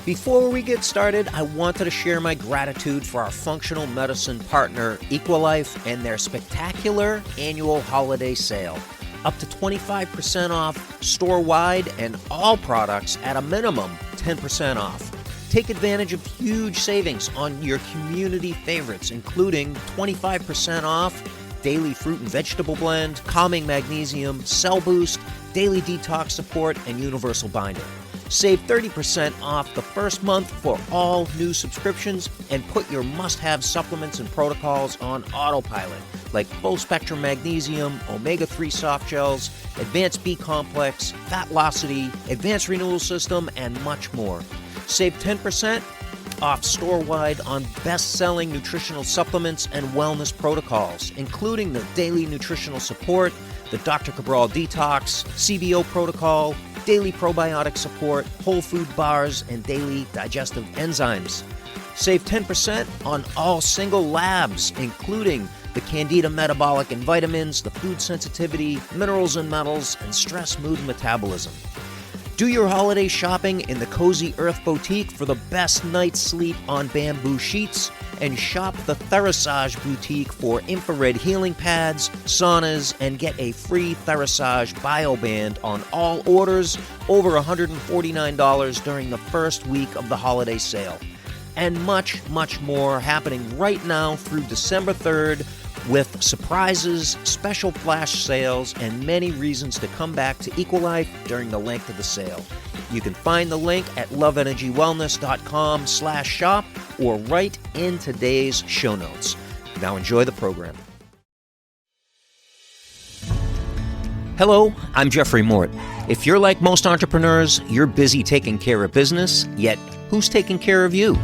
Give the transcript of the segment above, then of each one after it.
Before we get started, I wanted to share my gratitude for our functional medicine partner, EquiLife, and their spectacular annual holiday sale. Up to 25% off store-wide and all products at a minimum 10% off. Take advantage of huge savings on your community favorites, including 25% off daily fruit and vegetable blend, calming magnesium, cell boost, daily detox support, and universal binder. Save 30% off the first month for all new subscriptions and put your must-have supplements and protocols on autopilot, like full-spectrum magnesium, omega-3 soft gels, advanced B-complex, Fatlocity, advanced renewal system, and much more. Save 10% off store-wide on best-selling nutritional supplements and wellness protocols, including the daily nutritional support, the Dr. Cabral Detox, CBO protocol, daily probiotic support, whole food bars, and daily digestive enzymes. Save 10% on all single labs, including the Candida metabolic and vitamins, the food sensitivity, minerals and metals, and stress, mood, and metabolism. Do your holiday shopping in the Cozy Earth Boutique for the best night's sleep on bamboo sheets, and shop the Therasage Boutique for infrared healing pads, saunas, and get a free Therasage BioBand on all orders over $149 during the first week of the holiday sale. And much, much more happening right now through December 3rd with surprises, special flash sales, and many reasons to come back to EquiLife during the length of the sale. You can find the link at loveenergywellness.com/shop or right in today's show notes. Now enjoy the program. Hello, I'm Jeffrey Mort. If you're like most entrepreneurs, you're busy taking care of business, yet who's taking care of you?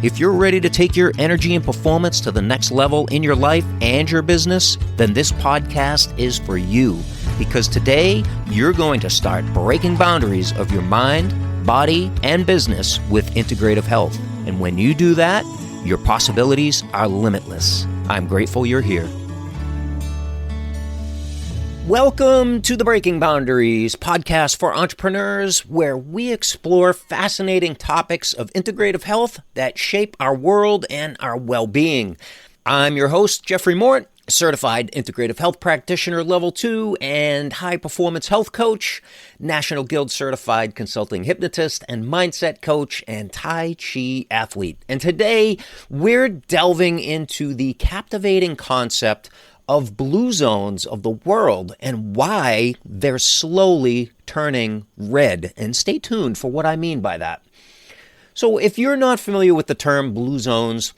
If you're ready to take your energy and performance to the next level in your life and your business, then this podcast is for you. Because today, you're going to start breaking boundaries of your mind, body, and business with integrative health. And when you do that, your possibilities are limitless. I'm grateful you're here. Welcome to the Breaking Boundaries podcast for entrepreneurs, where we explore fascinating topics of integrative health that shape our world and our well-being. I'm your host, Jeffrey Mort, certified integrative health practitioner level 2 and high-performance health coach, National Guild certified consulting hypnotist and mindset coach, and Tai Chi athlete. And today, we're delving into the captivating concept of blue zones of the world and why they're slowly turning red. And stay tuned for what I mean by that. So if you're not familiar with the term blue zones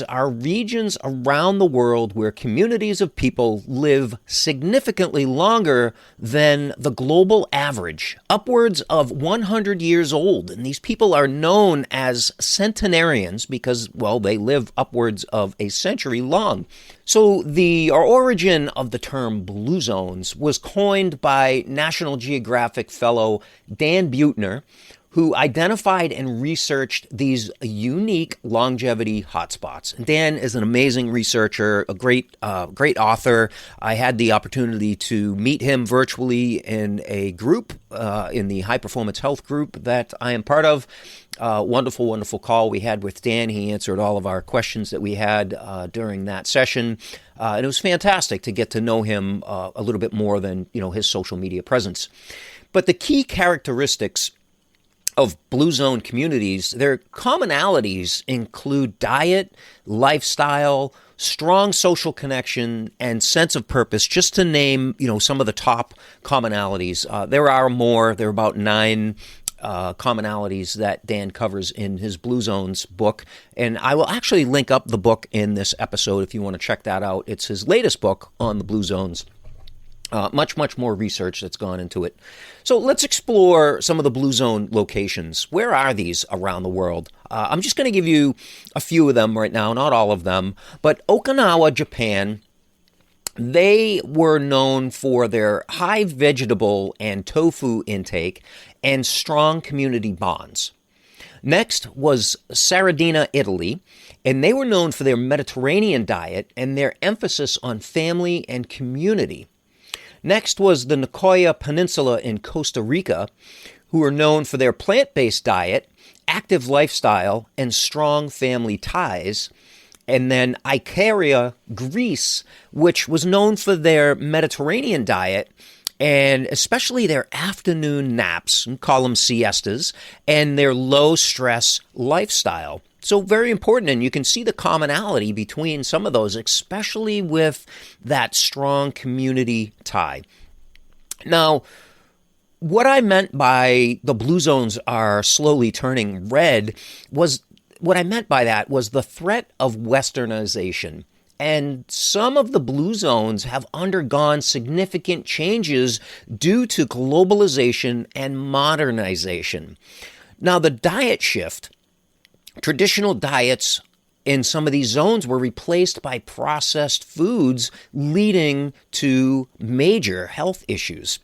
are regions around the world where communities of people live significantly longer than the global average, upwards of 100 years old. And these people are known as centenarians because, well, they live upwards of a century long. So the origin of the term blue zones was coined by National Geographic fellow Dan Buettner, who identified and researched these unique longevity hotspots. Dan is an amazing researcher, a great author. I had the opportunity to meet him virtually in a group, in the High Performance Health group that I am part of. Wonderful, wonderful call we had with Dan. He answered all of our questions that we had during that session. And it was fantastic to get to know him a little bit more than, his social media presence. But the key characteristics of blue zone communities, their commonalities include diet, lifestyle, strong social connection, and sense of purpose, just to name, some of the top commonalities. There are more. There are about 9 commonalities that Dan covers in his Blue Zones book. And I will actually link up the book in this episode if you want to check that out. It's his latest book on the Blue Zones. Much more research that's gone into it. So let's explore some of the blue zone locations. Where are these around the world? I'm just going to give you a few of them right now, not all of them. But Okinawa, Japan, they were known for their high vegetable and tofu intake and strong community bonds. Next was Sardinia, Italy, and they were known for their Mediterranean diet and their emphasis on family and community. Next was the Nicoya Peninsula in Costa Rica, who are known for their plant-based diet, active lifestyle, and strong family ties. And then Icaria, Greece, which was known for their Mediterranean diet and especially their afternoon naps, and call them siestas, and their low-stress lifestyle. So very important, and you can see the commonality between some of those, especially with that strong community tie. Now, what I meant by the blue zones are slowly turning red was the threat of westernization. And some of the blue zones have undergone significant changes due to globalization and modernization. Now, the diet shift, traditional diets in some of these zones were replaced by processed foods, leading to major health issues.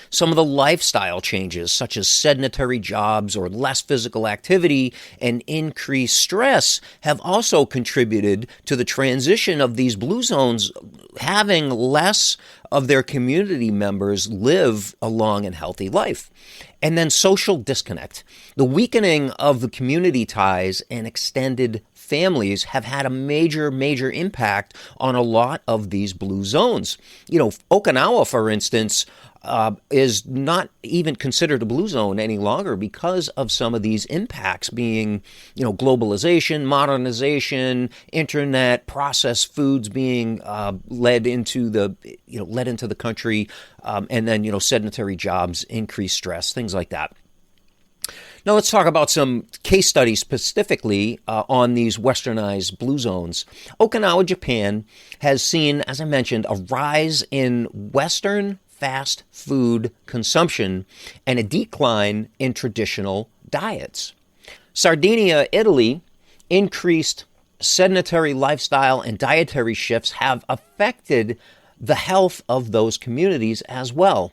Some of the lifestyle changes, such as sedentary jobs or less physical activity and increased stress, have also contributed to the transition of these blue zones having less of their community members live a long and healthy life. And then social disconnect. The weakening of the community ties and extended families have had a major impact on a lot of these blue zones. Okinawa, for instance, is not even considered a blue zone any longer because of some of these impacts being, globalization, modernization, internet, processed foods being led into the country, and then, sedentary jobs, increased stress, things like that. Now let's talk about some case studies specifically on these westernized blue zones. Okinawa, Japan has seen, as I mentioned, a rise in Western fast food consumption and a decline in traditional diets. Sardinia, Italy, increased sedentary lifestyle and dietary shifts have affected the health of those communities as well.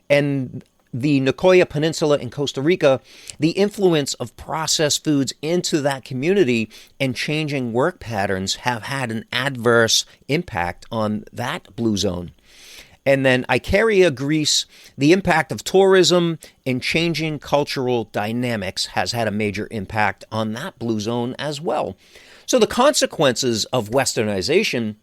And the Nicoya Peninsula in Costa Rica, the influence of processed foods into that community and changing work patterns have had an adverse impact on that blue zone. And then Icaria, Greece, the impact of tourism and changing cultural dynamics has had a major impact on that blue zone as well. So the consequences of westernization,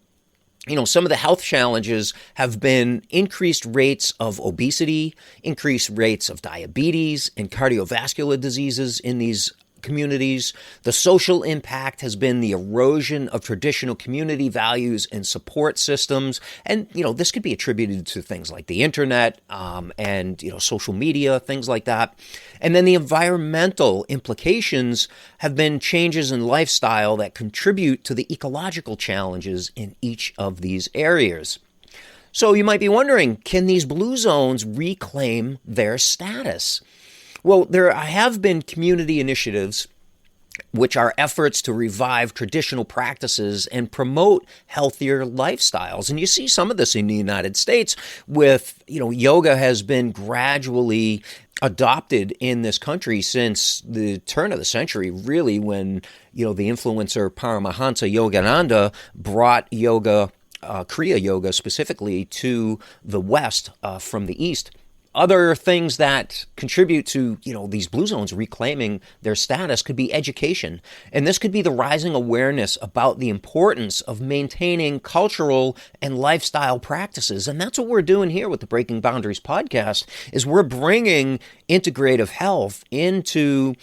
some of the health challenges have been increased rates of obesity, increased rates of diabetes and cardiovascular diseases in these communities. The social impact has been the erosion of traditional community values and support systems. And, this could be attributed to things like the internet and, social media, things like that. And then the environmental implications have been changes in lifestyle that contribute to the ecological challenges in each of these areas. So you might be wondering, can these blue zones reclaim their status? Well, there have been community initiatives, which are efforts to revive traditional practices and promote healthier lifestyles. And you see some of this in the United States with, yoga has been gradually adopted in this country since the turn of the century, really, when, the influencer Paramahansa Yogananda brought yoga, Kriya Yoga specifically, to the West from the East. Other things that contribute to, these blue zones reclaiming their status could be education. And this could be the rising awareness about the importance of maintaining cultural and lifestyle practices. And that's what we're doing here with the Breaking Boundaries podcast, is we're bringing integrative health into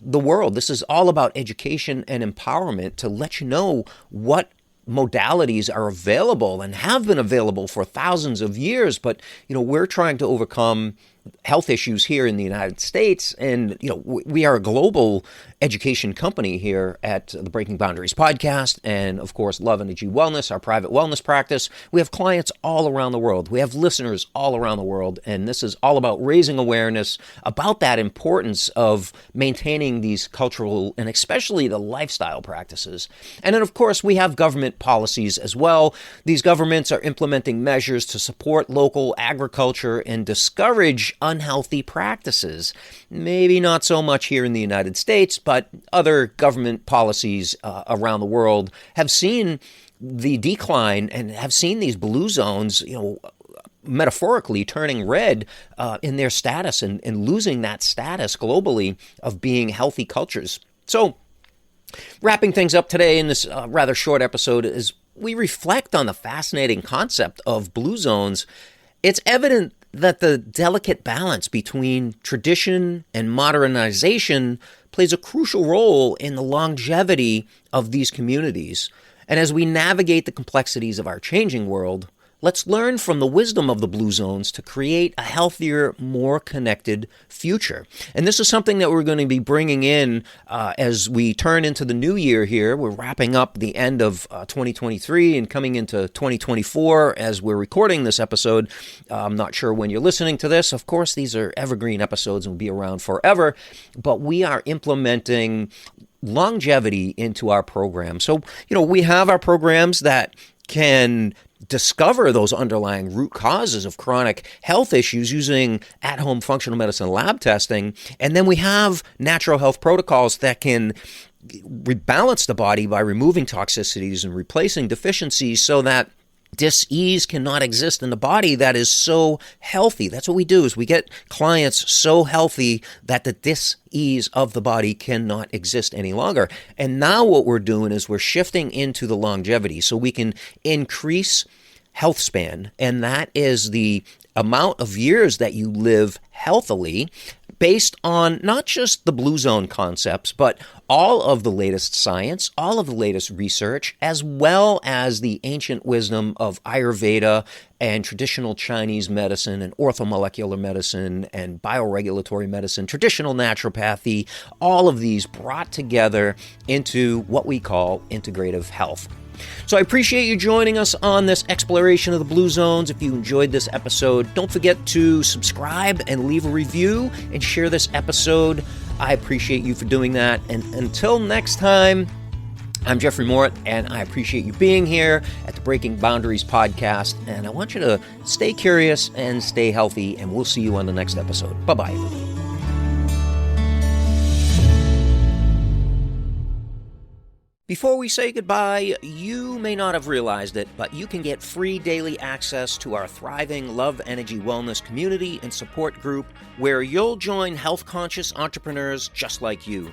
the world. This is all about education and empowerment to let you know what modalities are available and have been available for thousands of years. But, we're trying to overcome health issues here in the United States. And, we are a global education company here at the Breaking Boundaries podcast. And of course, Love Energy Wellness, our private wellness practice. We have clients all around the world. We have listeners all around the world. And this is all about raising awareness about that importance of maintaining these cultural and especially the lifestyle practices. And then, of course, we have government policies as well. These governments are implementing measures to support local agriculture and discourage unhealthy practices. Maybe not so much here in the United States, but other government policies around the world have seen the decline and have seen these blue zones, metaphorically turning red in their status and losing that status globally of being healthy cultures. So, wrapping things up today in this rather short episode is we reflect on the fascinating concept of blue zones. It's evident that the delicate balance between tradition and modernization plays a crucial role in the longevity of these communities. And as we navigate the complexities of our changing world, let's learn from the wisdom of the blue zones to create a healthier, more connected future. And this is something that we're going to be bringing in as we turn into the new year here. We're wrapping up the end of 2023 and coming into 2024 as we're recording this episode. I'm not sure when you're listening to this. Of course, these are evergreen episodes and will be around forever. But we are implementing longevity into our program. So, we have our programs that can discover those underlying root causes of chronic health issues using at-home functional medicine lab testing. And then we have natural health protocols that can rebalance the body by removing toxicities and replacing deficiencies so that dis-ease cannot exist in the body that is so healthy. That's what we do, is we get clients so healthy that the dis-ease of the body cannot exist any longer. And now what we're doing is we're shifting into the longevity so we can increase health span, and that is the amount of years that you live healthily based on not just the blue zone concepts, but all of the latest science, all of the latest research, as well as the ancient wisdom of Ayurveda and traditional Chinese medicine and orthomolecular medicine and bioregulatory medicine, traditional naturopathy, all of these brought together into what we call integrative health. So I appreciate you joining us on this exploration of the blue zones. If you enjoyed this episode, don't forget to subscribe and leave a review and share this episode. I appreciate you for doing that. And until next time, I'm Jeffrey Mort, and I appreciate you being here at the Breaking Boundaries podcast. And I want you to stay curious and stay healthy, and we'll see you on the next episode. Bye-bye, everybody. Before we say goodbye, you may not have realized it, but you can get free daily access to our thriving Love Energy Wellness community and support group where you'll join health-conscious entrepreneurs just like you.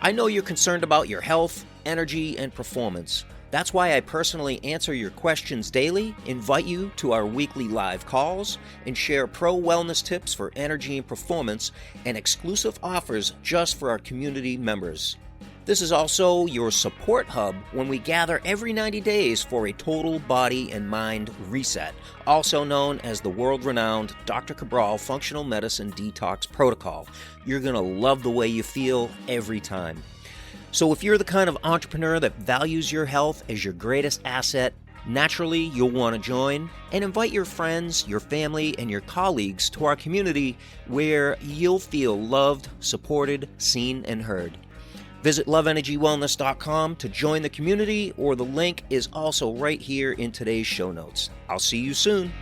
I know you're concerned about your health, energy, and performance. That's why I personally answer your questions daily, invite you to our weekly live calls, and share pro-wellness tips for energy and performance and exclusive offers just for our community members. This is also your support hub when we gather every 90 days for a total body and mind reset, also known as the world-renowned Dr. Cabral Functional Medicine Detox Protocol. You're going to love the way you feel every time. So if you're the kind of entrepreneur that values your health as your greatest asset, naturally you'll want to join and invite your friends, your family, and your colleagues to our community where you'll feel loved, supported, seen, and heard. Visit loveenergywellness.com to join the community, or the link is also right here in today's show notes. I'll see you soon.